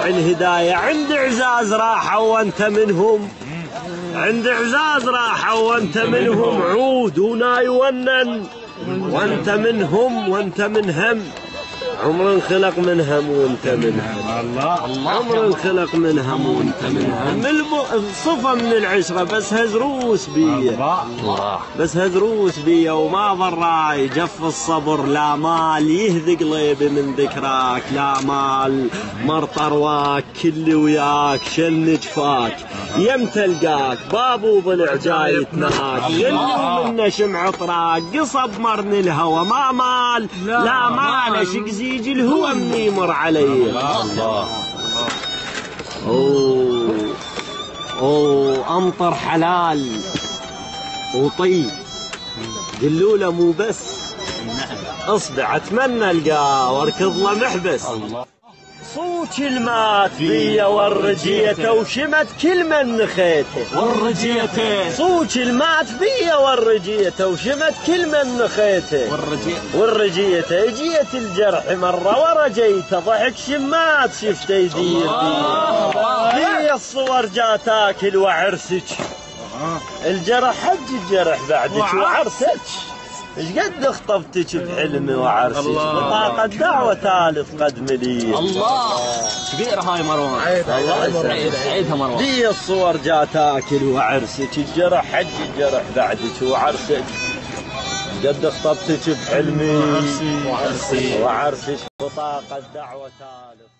الهداية. عند عزاز راحوا وانت منهم، عند عزاز راحوا وانت منهم، عود ونايونن وانت منهم وانت منهم. عمر خلق من هم وانت من هم، الله الله، عمر خلق من هم وانت من هم. صفة من العشرة بس هزروس بيا، بس هزروس بيا وما ضراي جف الصبر. لا مال يهذي قلبي من ذكراك، لا مال مرطرواك كل وياك شل نجفاك. يم تلقاك بابو ضلع جاي تناك، غلوا منا شمع طراق قصب مرني الهوى. ما مال لا مال شق زيج الهوى من يمر علي. الله اوه امطر حلال وطيب، قلوله مو بس اصبع اتمنى القاه واركض له محبس. صوت المات بيا ورجيته وشمت كل من نخيته، ورجيته صوت المات بيا ورجيته وشمت كل من نخيته، ورجيته جيت الجرح مرة ورجيته ضحك شمات شفته يدير بيا الصور جا تاكل وعرسك. الجرح حج الجرح بعدك وعرسك، ايش قد خطبتك بحلمي وعرسك، بطاقة دعوة ثالث قدم لي. الله كبيرة هاي مروان، الله عيدها مروان. دي الصور جا تاكل وعرسك، الجرح حج الجرح بعدك وعرسك، قد خطبتك بحلمي وعرسك بطاقة دعوة ثالث.